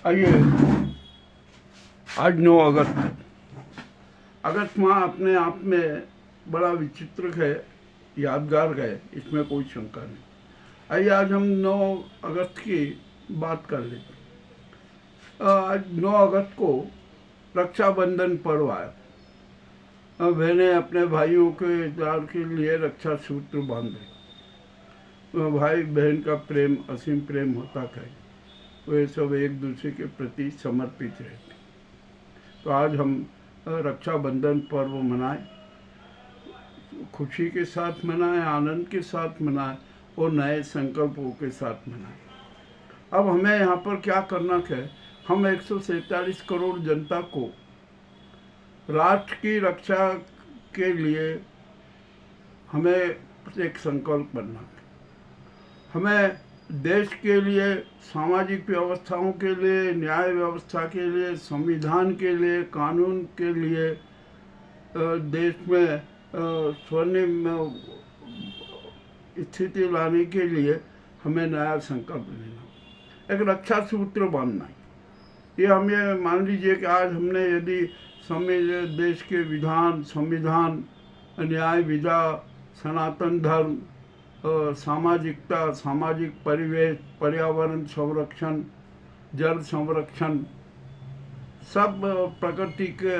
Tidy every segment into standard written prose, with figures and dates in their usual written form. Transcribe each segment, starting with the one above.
आइए, आज 9 अगस्त माह अपने आप में बड़ा विचित्र है, यादगार है, इसमें कोई शंका नहीं। आइए आज हम 9 अगस्त की बात कर लेते हैं। आज 9 अगस्त को रक्षाबंधन पर्व आया। बहनें अपने भाइयों के प्यार के लिए रक्षा सूत्र बांधे। भाई बहन का प्रेम असीम प्रेम होता है, वे सब एक दूसरे के प्रति समर्पित रहते। तो आज हम रक्षाबंधन पर्व मनाएं, खुशी के साथ मनाएं, आनंद के साथ मनाएं और नए संकल्पों के साथ मनाएं। अब हमें यहाँ पर क्या करना है, हम 147 करोड़ जनता को राष्ट्र की रक्षा के लिए हमें एक संकल्प बनना है। हमें देश के लिए, सामाजिक व्यवस्थाओं के लिए, न्याय व्यवस्था के लिए, संविधान के लिए, कानून के लिए, देश में स्वर्णिम स्थिति लाने के लिए हमें नया संकल्प लेना, एक रक्षा सूत्र बांधना है। ये हमें मान लीजिए कि आज हमने यदि देश के विधान, संविधान, न्याय विधा, सनातन धर्म, सामाजिकता, सामाजिक परिवेश, पर्यावरण संरक्षण, जल संरक्षण, सब प्रकृति के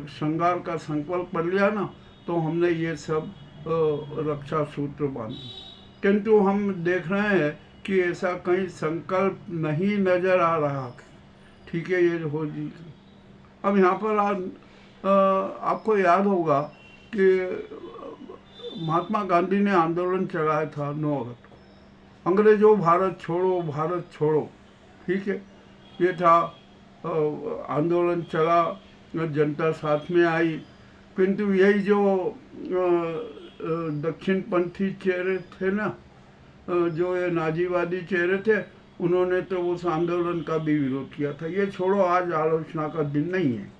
श्रृंगार का संकल्प कर लिया ना, तो हमने ये सब रक्षा सूत्र बांधे। किंतु हम देख रहे हैं कि ऐसा कहीं संकल्प नहीं नजर आ रहा। ठीक है, ये हो जी। अब यहाँ पर आज आपको याद होगा कि महात्मा गांधी ने आंदोलन चलाया था 9 अगस्त को, अंग्रेजों भारत छोड़ो, भारत छोड़ो। ठीक है, ये था आंदोलन चला, जनता साथ में आई। किंतु यही जो दक्षिण पंथी चेहरे थे ना, जो ये नाजीवादी चेहरे थे, उन्होंने तो उस आंदोलन का भी विरोध किया था। ये छोड़ो, आज आलोचना का दिन नहीं है।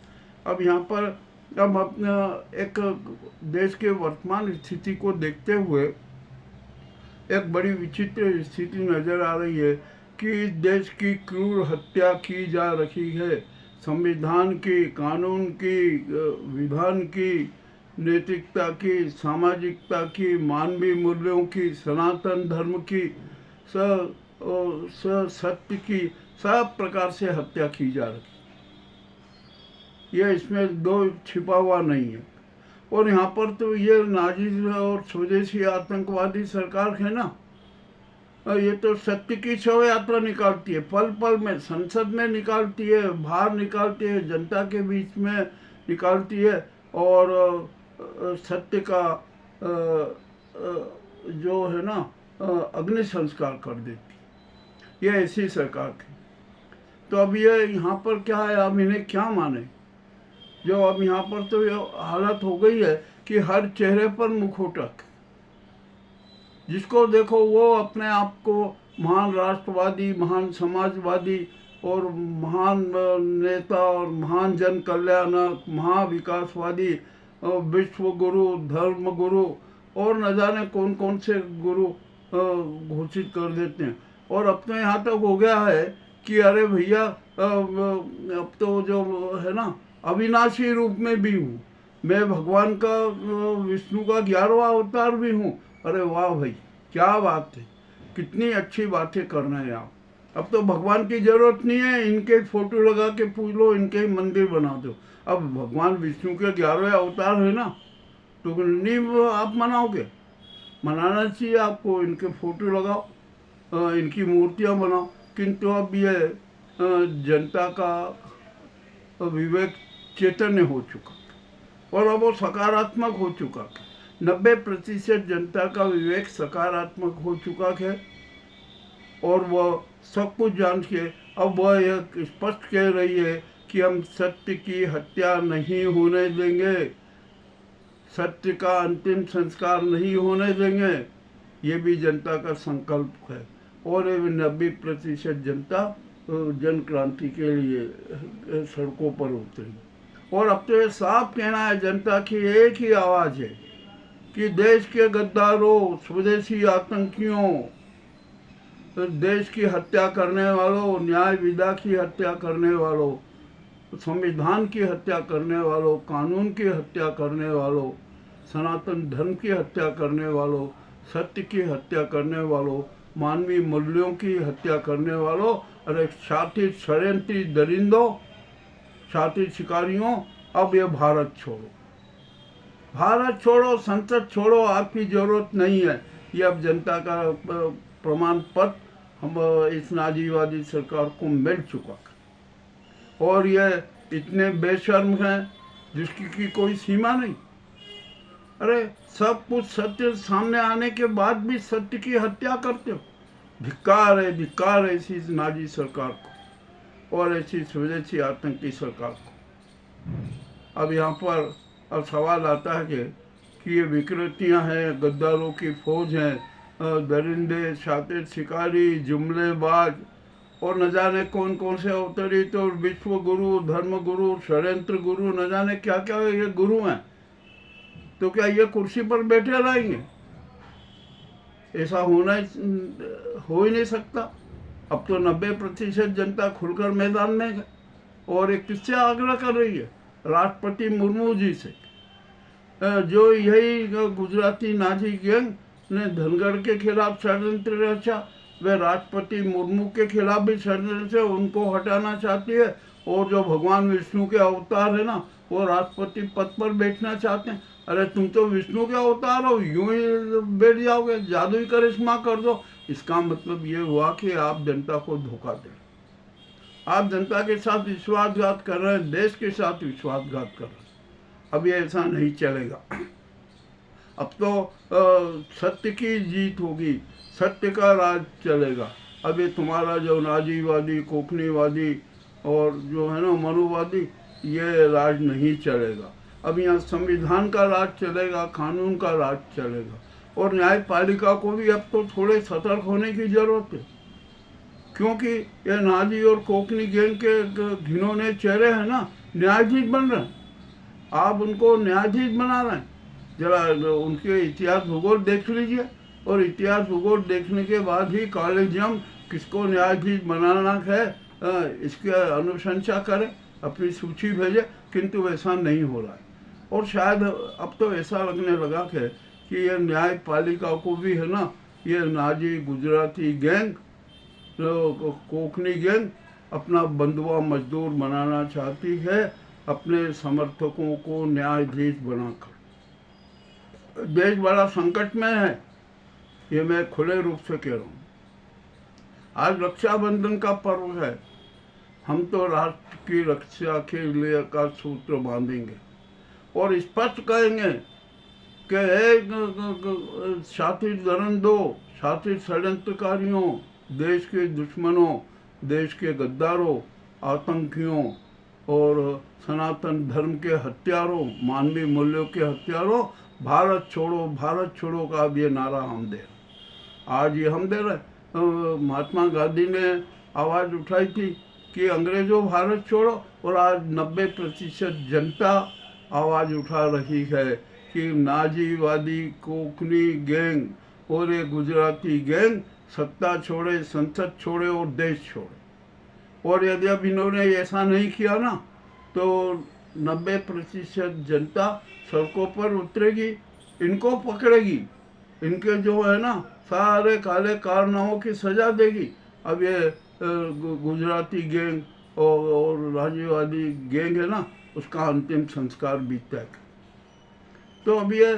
अब यहाँ पर अब अपना एक देश के वर्तमान स्थिति को देखते हुए एक बड़ी विचित्र स्थिति नजर आ रही है कि इस देश की क्रूर हत्या की जा रही है। संविधान की, कानून की, विधान की, नैतिकता की, सामाजिकता की, मानवीय मूल्यों की, सनातन धर्म की, सत्य की, सब प्रकार से हत्या की जा रही। ये इसमें दो छिपा हुआ नहीं है। और यहाँ पर तो ये नाजी और स्वदेशी आतंकवादी सरकार है ना, ये तो सत्य की शव यात्रा निकालती है, पल पल में संसद में निकालती है, बाहर निकालती है, जनता के बीच में निकालती है, और सत्य का जो है ना अग्नि संस्कार कर देती। ये ऐसी सरकार थी। तो अब ये यहाँ पर क्या है, अब इन्हें क्या माने। जो अब यहाँ पर तो ये हालत हो गई है कि हर चेहरे पर मुखौटा, जिसको देखो वो अपने आप को महान राष्ट्रवादी, महान समाजवादी और महान नेता और महान जन कल्याणक, महाविकासवादी, विश्व गुरु, धर्म गुरु और न जाने कौन कौन से गुरु घोषित कर देते हैं। और अब तो यहाँ तक हो गया है कि अरे भैया, अब तो जो है ना, अविनाशी रूप में भी हूँ मैं, भगवान का, विष्णु का 11वां अवतार भी हूँ। अरे वाह भाई, क्या बात है, कितनी अच्छी बातें कर रहे हैं आप। अब तो भगवान की जरूरत नहीं है, इनके फोटो लगा के पूज लो, इनके मंदिर बना दो। अब भगवान विष्णु के 11वें अवतार है ना, तो नहीं आप मनाओगे? मनाना चाहिए आपको, इनके फोटो लगाओ, इनकी मूर्तियाँ बनाओ। किंतु अब ये जनता का विवेक चैतन्य हो चुका और अब वो सकारात्मक हो चुका। 90% जनता का विवेक सकारात्मक हो चुका है और वह सब कुछ जान के अब वह यह स्पष्ट कह रही है कि हम सत्य की हत्या नहीं होने देंगे, सत्य का अंतिम संस्कार नहीं होने देंगे। ये भी जनता का संकल्प है और 90% जनता जन क्रांति के लिए सड़कों पर उतरी। और अब तो ये साफ कहना है जनता की एक ही आवाज़ है कि देश के गद्दारों, स्वदेशी आतंकियों, देश की हत्या करने वालों, न्याय विधा की हत्या करने वालों, संविधान की हत्या करने वालों, कानून की हत्या करने वालों, सनातन धर्म की हत्या करने वालों, सत्य की हत्या करने वालों, मानवीय मूल्यों की हत्या करने वालों, अरे शातिर षड्यंत्री दरिंदों, शातिर शिकारियों, अब ये भारत छोड़ो, भारत छोड़ो, संसद छोड़ो, आपकी जरूरत नहीं है। ये अब जनता का प्रमाण पत्र हम इस नाजीवादी सरकार को मिल चुका है। और ये इतने बेशर्म हैं जिसकी कोई सीमा नहीं। अरे सब कुछ सत्य सामने आने के बाद भी सत्य की हत्या करते हो। धिक्कार है, धिक्कार है ऐसी नाजी सरकार को और ऐसी स्वदेशी आतंकी सरकार को। अब यहाँ पर अब सवाल आता है कि ये विकृतियाँ हैं, गद्दारों की फौज हैं, दरिंदे, शातिर शिकारी, जुमलेबाज और न जाने कौन कौन से अवतरित और विश्व गुरु, धर्म गुरु, षड्यंत्र गुरु, न जाने क्या क्या ये गुरु हैं। तो क्या ये कुर्सी पर बैठे रहेंगे? ऐसा हो ही नहीं सकता। अब तो 90% जनता खुलकर मैदान में है और एक किससे आग्रह कर रही है? राष्ट्रपति मुर्मू जी से, जो यही गुजराती नाजी गैंग ने धनगढ़ के खिलाफ षड्यंत्र रचा, वे राष्ट्रपति मुर्मू के खिलाफ भी षड्यंत्र से उनको हटाना चाहती है। और जो भगवान विष्णु के अवतार है ना, वो राष्ट्रपति पद पर बैठना चाहते हैं। अरे तुम तो विष्णु के अवतार हो, यूं ही बैठ जाओगे, जादुई करिश्मा कर दो। इसका मतलब ये हुआ कि आप जनता को धोखा दे, आप जनता के साथ विश्वासघात कर रहे हैं, देश के साथ विश्वासघात कर रहे हैं। अब ये ऐसा नहीं चलेगा। अब तो सत्य की जीत होगी, सत्य का राज चलेगा। अब ये तुम्हारा जो नाजीवादी, कोकनीवादी और जो है ना मनुवादी, ये राज नहीं चलेगा। अब यहाँ संविधान का राज चलेगा, कानून का राज चलेगा। और न्यायपालिका को भी अब तो थोड़े सतर्क होने की जरूरत है, क्योंकि ये नाजी और कोकनी गैंग के घिनौने चेहरे हैं ना, न्यायाधीश बन रहे हैं। आप उनको न्यायाधीश बना रहे हैं। जरा उनके इतिहास भूगोल देख लीजिए, और इतिहास भूगोल देखने के बाद ही कॉलेजियम किसको न्यायाधीश बनाना है इसकी अनुशंसा करें, अपनी सूची भेजे। किंतु वैसा नहीं हो रहा है। और शायद अब तो ऐसा लगने लगा कि ये न्यायपालिका को भी है ना, ये Nazi Gujarati gang, Konkani gang अपना बंधुआ मजदूर बनाना चाहती है, अपने समर्थकों को न्यायाधीश बनाकर। देश बड़ा संकट में है, ये मैं खुले रूप से कह रहा हूँ। आज रक्षाबंधन का पर्व है। हम तो राष्ट्र की रक्षा के लिए का सूत्र बांधेंगे और स्पष्ट कहेंगे कि शातिर दरिंदों, शातिर षड्यंत्रकारियों, देश के दुश्मनों, देश के गद्दारों, आतंकियों और सनातन धर्म के हत्यारों, मानवीय मूल्यों के हत्यारों, भारत छोड़ो का अब ये नारा हम दे रहे। आज ये हम दे रहे। महात्मा गांधी ने आवाज़ उठाई थी कि अंग्रेजों भारत छोड़ो, और आज 90% जनता आवाज़ उठा रही है कि नाजीवादी कोकनी गैंग और ये गुजराती गैंग सत्ता छोड़े, संसद छोड़े और देश छोड़े। और यदि अब इन्होंने ऐसा नहीं किया ना, तो 90% जनता सड़कों पर उतरेगी, इनको पकड़ेगी, इनके जो है ना सारे काले कारनामों की सजा देगी। अब ये गुजराती गैंग और नाजीवादी गैंग है ना, उसका अंतिम संस्कार भी तय। तो अब ये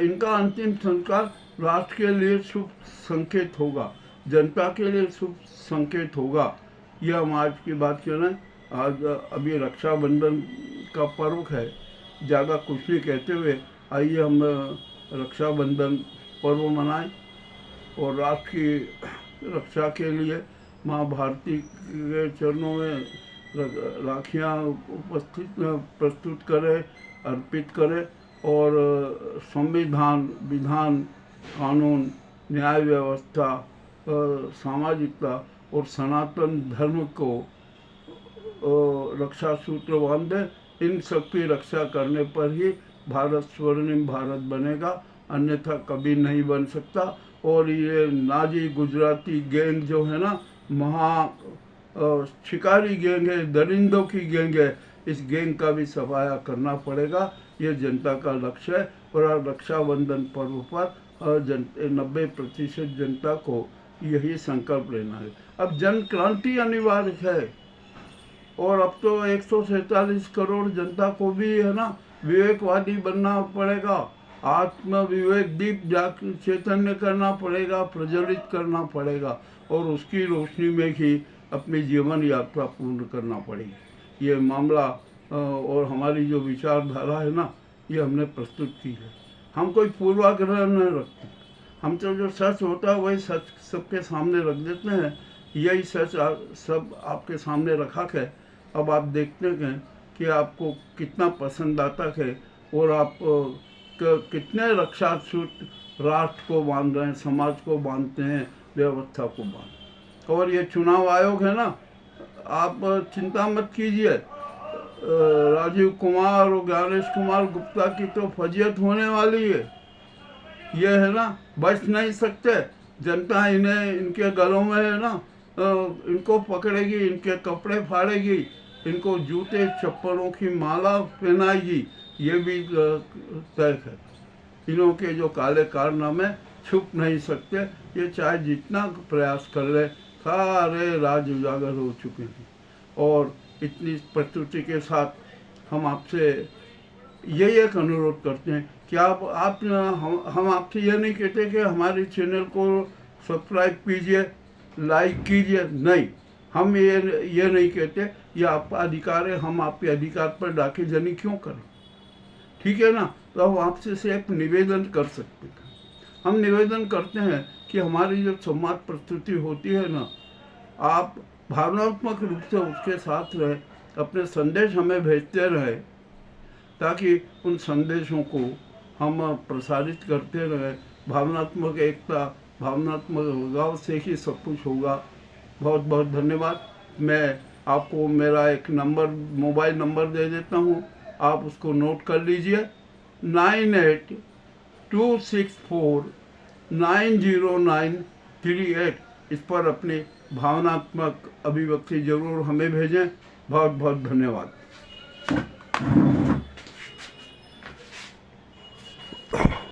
इनका अंतिम संस्कार राष्ट्र के लिए शुभ संकेत होगा, जनता के लिए शुभ संकेत होगा। यह हम आज की बात कर रहे हैं। आज अभी रक्षाबंधन का पर्व है। ज़्यादा कुछ नहीं कहते हुए आइए हम रक्षाबंधन पर्व मनाएं और राष्ट्र की रक्षा के लिए माँ भारती के चरणों में राखियाँ प्रस्तुत करें, अर्पित करें और संविधान, विधान, कानून, न्याय व्यवस्था, सामाजिकता और सनातन धर्म को रक्षा सूत्र बांधे। इन सब की रक्षा करने पर ही भारत स्वर्णिम भारत बनेगा, अन्यथा कभी नहीं बन सकता। और ये नाजी गुजराती गैंग जो है ना, शिकारी गैंग है, दरिंदों की गैंग है, इस गैंग का भी सफाया करना पड़ेगा। ये जनता का लक्ष्य है। और रक्षाबंधन पर्व पर 90% जनता को यही संकल्प लेना है। अब जन क्रांति अनिवार्य है, और अब तो 147 करोड़ जनता को भी है ना विवेकवादी बनना पड़ेगा, आत्म विवेक दीप चैतन्य करना पड़ेगा, प्रज्वलित करना पड़ेगा, और उसकी रोशनी में ही अपनी जीवन यात्रा पूर्ण करना पड़ेगी। ये मामला और हमारी जो विचारधारा है ना, ये हमने प्रस्तुत की है। हम कोई पूर्वाग्रह नहीं रखते, हम तो जो सच होता है वही सच सबके सामने रख देते हैं। यही सच सब आपके सामने रखा है। अब आप देखते हैं कि आपको कितना पसंद आता है, और आप कितने रक्षा सूत्र राष्ट्र को बांध रहे हैं, समाज को बांधते हैं, व्यवस्था को बांध। और ये चुनाव आयोग है ना, आप चिंता मत कीजिए, राजीव कुमार और ज्ञानेश कुमार गुप्ता की तो फजीयत होने वाली है। ये है ना, बच नहीं सकते। जनता इन्हें, इनके गलों में है ना, इनको पकड़ेगी, इनके कपड़े फाड़ेगी, इनको जूते चप्पलों की माला पहनाएगी। ये भी तय है। इन्हों के जो काले कारनामे छुप नहीं सकते। ये चाहे जितना प्रयास कर ले, सारे राज उजागर हो चुके हैं। और इतनी प्रस्तुति के साथ हम आपसे यही एक अनुरोध करते हैं कि हम आपसे ये नहीं कहते कि हमारे चैनल को सब्सक्राइब कीजिए, लाइक कीजिए, नहीं, हम ये नहीं कहते। ये आपका अधिकार है, हम आपके अधिकार पर दाखिलजनी क्यों करें, ठीक है ना। तो हम आपसे सिर्फ निवेदन कर सकते हैं। हम निवेदन करते हैं कि हमारी जो संवाद प्रस्तुति होती है ना, आप भावनात्मक रूप से उसके साथ रहे, अपने संदेश हमें भेजते रहे, ताकि उन संदेशों को हम प्रसारित करते रहे। भावनात्मक एकता, भावनात्मक लगाव से ही सब कुछ होगा। बहुत बहुत धन्यवाद। मैं आपको मेरा एक मोबाइल नंबर दे देता हूँ, आप उसको नोट कर लीजिए। 9826490938। इस पर अपनी भावनात्मक अभिव्यक्ति जरूर हमें भेजें। बहुत बहुत धन्यवाद।